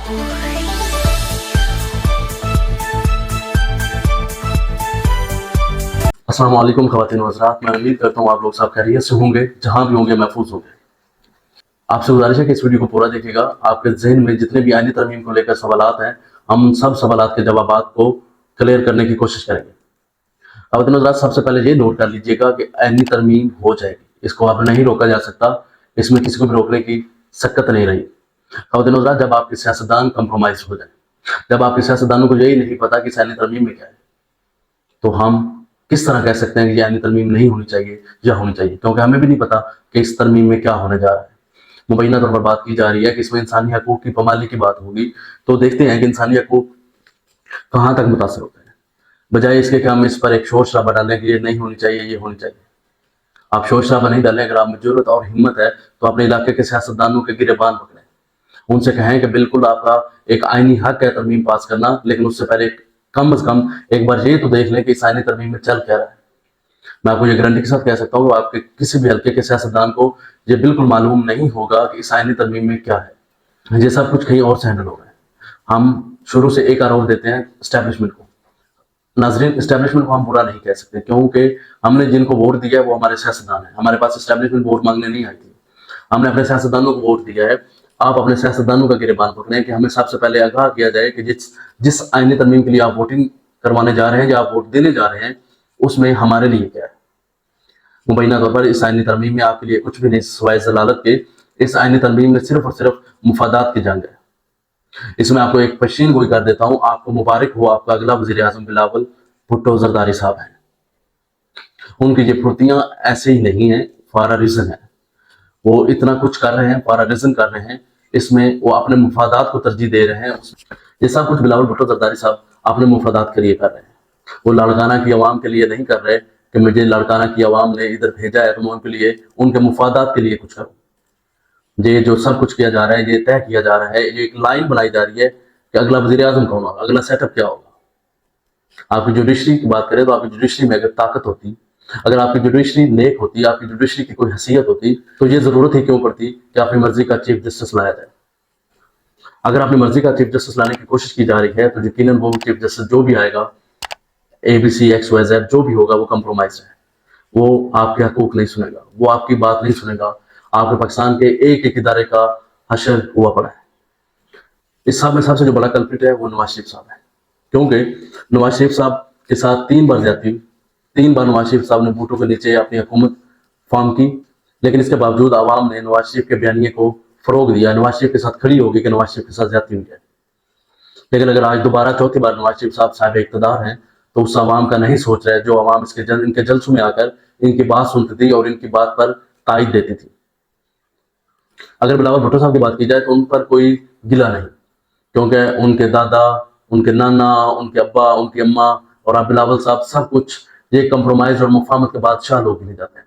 अस्सलाम वालेकुम ख़वातीन व हज़रात, मैं उम्मीद करता हूँ आप लोग सब खैरियत से होंगे, जहाँ भी होंगे महफूज होंगे। आपसे गुजारिश है कि इस वीडियो को पूरा देखिएगा। आपके जहन में जितने भी आईनी तरमीम को लेकर सवालात हैं, हम सब सवालात के जवाबात को क्लियर करने की कोशिश करेंगे। ख़वातीन व हज़रात, सबसे पहले ये नोट कर लीजिएगा कि आईनी तरमीम हो जाएगी, इसको अब नहीं रोका जा सकता, इसमें किसी को भी रोकने की सक्कत नहीं रही। ख़वातीन व हज़रात, जब आपके सियासतदान कंप्रोमाइज़ हो जाए, जब आपके सियासतदानों को यही नहीं पता कि आईनी तरमीम में क्या है, तो हम किस तरह कह सकते हैं कि आईनी तरमीम नहीं होनी चाहिए या होनी चाहिए, क्योंकि हमें भी नहीं पता कि इस तरमीम में क्या होने जा रहा है। मुबैना तौर पर बात की जा रही है कि इसमें इंसानी हकूक की पामाली की बात होगी, तो देखते हैं कि इंसानी हकूक कहाँ तक मुतासर होते हैं, बजाय इसके कि हम इस पर एक शोर शराबा डालें कि ये नहीं होनी चाहिए, ये होनी चाहिए। आप शोर शराबा नहीं डालें, अगर आप में जरूरत और हिम्मत है तो अपने इलाके के सियासतदानों के गिरेबान पकड़ें, उनसे कहें कि बिल्कुल आपका एक आईनी हक है तरमीम पास करना, लेकिन उससे पहले कम से कम एक बार ये तो देख लें कि इस आईनी तरमीम में चल क्या रहा है। मैं आपको ये गारंटी के साथ कह सकता हूँ, आपके किसी भी हल्के के सियासतदान को ये बिल्कुल मालूम नहीं होगा कि इस आईनी तरमीम में क्या है। ये सब कुछ कहीं और से हैंडल हो रहा है। हम शुरू से एक आरोप देते हैं इस्टेब्लिशमेंट को। नाजरीन, इस्टेब्लिशमेंट को हम बुरा नहीं कह सकते, क्योंकि हमने जिनको वोट दिया है वो हमारे सियासतदान है। हमारे पास इस्टेब्लिशमेंट वोट मांगने नहीं आई थी, हमने अपने सियासतदानों को वोट दिया है। आप अपने सियासतदानों का गिरेबान पकड़ें कि हमें सबसे पहले आगाह किया जाए कि जिस आईनी तरमीम के लिए आप वोटिंग करवाने जा रहे हैं या आप वोट देने जा रहे हैं, उसमें हमारे लिए क्या है। मुबैना तौर पर इस आईनी तरमीम में आपके लिए कुछ भी नहीं सिवाय जलालत के। इस आईनी तरमीम में सिर्फ और सिर्फ मुफादात की जंग है। इसमें आपको एक पेशीन गोई कर देता हूँ, आपको मुबारक हो, आपका अगला वज़ीर आज़म बिलावल भुट्टो ज़रदारी साहब हैं। उनकी ये फुर्तियाँ ऐसे ही नहीं है, फॉर अ रीज़न है। वो इतना कुछ कर रहे हैं, फॉर अ रीज़न कर रहे हैं, इसमें वो अपने मुफादात को तरजीह दे रहे हैं। ये सब कुछ बिलावल भुट्टो ज़रदारी साहब अपने मुफादात के लिए कर रहे हैं। वो लड़काना की आवाम के लिए नहीं कर रहे कि मुझे लड़काना की आवाम ने इधर भेजा है तो मैं उनके लिए, उनके मुफादात के लिए कुछ करूँ। ये जो सब कुछ किया जा रहा है, ये तय किया जा रहा है, ये एक लाइन बनाई जा रही है कि अगला वज़ीर आज़म कौन होगा, अगला सेटअप क्या होगा। आपकी जुडिशरी की बात करें तो आपकी जुडिशरी में अगर ताकत होती, अगर आपकी जुडिशरी नेक होती, आपकी जुडिशरी की कोई हैसियत होती, तो ये जरूरत ही क्यों पड़ती कि अपनी मर्जी का चीफ जस्टिस लाया जाए। अगर अपनी मर्जी का चीफ जस्टिस लाने की कोशिश की जा रही है तो यकीनन वो चीफ जस्टिस जो भी आएगा, ABC XYZ जो भी होगा, वो कंप्रोमाइज है। वो आपके हकूक नहीं सुनेगा, वो आपकी बात नहीं सुनेगा। आपके पाकिस्तान के एक एक इदारे का हशर हुआ पड़ा है। इस सब में सबसे जो बड़ा कल्प्रिट है वो नवाज शरीफ साहब है, क्योंकि नवाज शरीफ साहब के साथ 3 बार ज्यादती हुई। 3 बार नवाज शरीफ साहब ने बूटों के नीचे अपनी हुकूमत फॉर्म की, लेकिन इसके बावजूद आवाम ने नवाज शरीफ के बयानिए को फरोग दिया, नवाज शरीफ के साथ खड़ी होगी कि नवाज शरीफ के साथ ज्यादती हुई है। लेकिन अगर आज दोबारा चौथी बार नवाज शरीफ साहब साहिब इक़्तिदार हैं, तो उस आवाम का नहीं सोच रहे जो आवाम इनके जलसों में आकर इनकी बात सुनती थी और इनकी बात पर तायद देती थी। अगर बिलावल भुट्टो साहब की बात की जाए तो उन पर कोई गिला नहीं, क्योंकि उनके दादा, उनके नाना, उनके अब्बा, उनकी अम्मा और आप बिलावल साहब सब कुछ ये कंप्रोमाइज और मुफाहमत के बादशाह लोग गिने जाते हैं।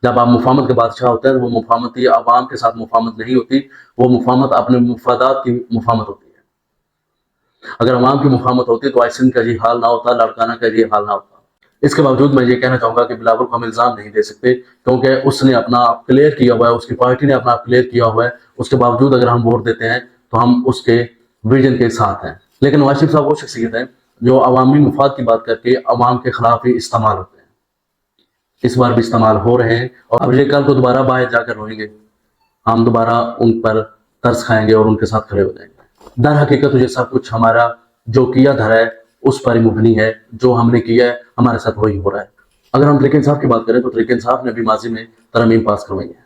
जब आप मुफाहमत के बादशाह होते हैं, वो मुफाहमत ही आवाम के साथ मुफाहमत नहीं होती, वो मुफाहमत अपने मुफादात की मुफाहमत होती है। अगर अवाम की मुफाहमत होती तो आइसिन का ये हाल ना होता, लड़काना का ये हाल ना होता। इसके बावजूद मैं ये कहना चाहूंगा कि बिलावल को हम इल्ज़ाम नहीं दे सकते, क्योंकि उसने अपना आप क्लियर किया हुआ है, उसकी पार्टी ने अपना आप क्लियर किया हुआ है। उसके बावजूद अगर हम वोट देते हैं तो हम उसके विजन के साथ हैं। लेकिन नवाज शरीफ साहब वो शख्सियत है जो अवामी मुफाद की बात करके अवाम के खिलाफ ही इस्तेमाल होते हैं। इस बार भी इस्तेमाल हो रहे हैं और अब ये कल को दोबारा बाहर जाकर रोएंगे, हम दोबारा उन पर तरस खाएंगे और उनके साथ खड़े हो जाएंगे। दर हकीकत ये सब कुछ हमारा जो किया धरा है उस पर ही मुबनी है, जो हमने किया है हमारे साथ वही हो रहा है। अगर हम तरीके इंसाफ की बात करें तो तरीके इंसाफ ने भी माजी में तरमीम पास करवाई है,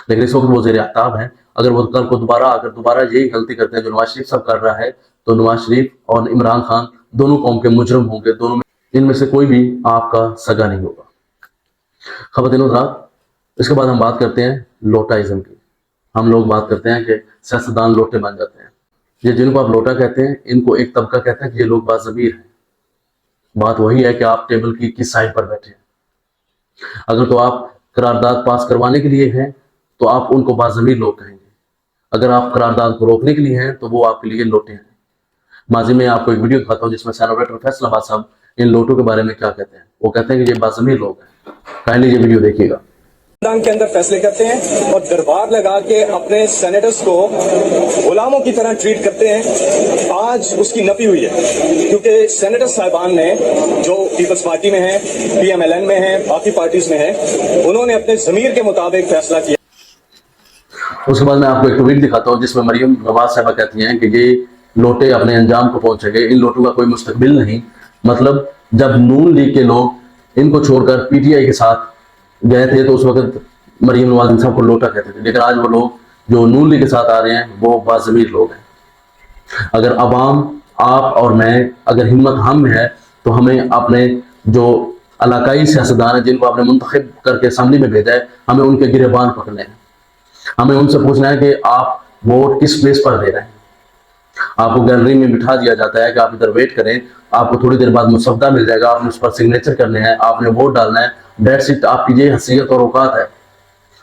लेकिन इस वक्त वो ज़ेर आताब है। अगर वो कल को दोबारा यही गलती करते हैं जो नवाज शरीफ साहब कर रहा है, तो नवाज शरीफ और इमरान खान दोनों कौम के मुजरम होंगे, दोनों में इनमें से कोई भी आपका सगा नहीं होगा। ख़वातीन व हज़रात, इसके बाद हम बात करते हैं लोटाइज्म की। हम लोग बात करते हैं कि सियासतदान लोटे बन जाते हैं। ये जिनको आप लोटा कहते हैं, इनको एक तबका कहता है कि ये लोग बाज़मीर हैं। बात वही है कि आप टेबल की किस साइड पर बैठे हैं। अगर तो आप करारदाद पास करवाने के लिए हैं तो आप उनको बाज़मीर लोग कहेंगे, अगर आप करारदाद को रोकने के लिए हैं तो वो आपके लिए लोटे हैं। माजी में आपको एक वीडियो दिखाता हूँ जिसमें सेनेटर फैसलाबाद साहब इन लोटों के बारे में क्या कहते हैं। वो कहते हैं कि ये बाज़मीर लोग हैं। पहले ये वीडियो देखिएगा। کے اندر فیصلے کرتے ہیں اور دربار لگا کے اپنے سینیٹرز کو غلاموں کی طرح ٹریٹ کرتے ہیں. آج اس کی نفی ہوئی ہے کیونکہ سینیٹر صاحبان نے جو پیپلز پارٹی میں ہیں, پی ایم ایل این میں ہیں, باقی پارٹیز میں ہیں, انہوں نے اپنے ضمیر کے مطابق فیصلہ کیا. اس کے بعد میں آپ کو ایک ٹویٹ دکھاتا ہوں جس میں مریم نواز صاحبہ کہتی ہیں کہ یہ لوٹے اپنے انجام کو پہنچے گئے, ان لوٹوں کا کوئی مستقبل نہیں. مطلب جب نون لیگ کے لوگ ان کو چھوڑ کر پی ٹی آئی کے ساتھ گئے تھے تو اس وقت مریم نواز ان صاحب کو لوٹا کہتے تھے, لیکن آج وہ لوگ جو نون لیگ کے ساتھ آ رہے ہیں وہ باضمیر لوگ ہیں. اگر عوام, آپ اور میں, اگر ہمت ہم میں ہے تو ہمیں اپنے جو علاقائی سیاستدان ہیں جن کو آپ نے منتخب کر کے اسمبلی میں بھیجا ہے, ہمیں ان کے گریبان پکڑنے ہیں. ہمیں ان سے پوچھنا ہے کہ آپ ووٹ کس بیس پر دے رہے ہیں. آپ کو گیلری میں بٹھا دیا جاتا ہے کہ آپ ادھر ویٹ کریں, آپ کو تھوڑی دیر بعد مسودہ مل جائے گا, آپ نے اس پر سگنیچر کرنے ہیں, آپ نے ووٹ ڈالنا ہے. That's it. آپ کی یہ حیثیت اور اوقات ہے.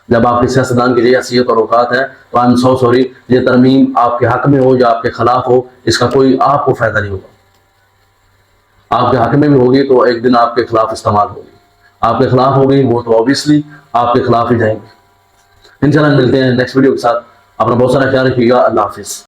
جب آپ کے سیاستدان کی یہ حیثیت اور اوقات ہے تو آئی ایم سو سوری, یہ ترمیم آپ کے حق میں ہو یا آپ کے خلاف ہو, اس کا کوئی آپ کو فائدہ نہیں ہوگا. آپ کے حق میں بھی ہوگی تو ایک دن آپ کے خلاف استعمال ہوگی, آپ کے خلاف ہوگی وہ تو آبویسلی آپ کے خلاف ہی جائیں گے. انشاءاللہ ملتے ہیں نیکسٹ ویڈیو کے ساتھ. اپنا بہت سارا خیال رکھیے گا. اللہ حافظ.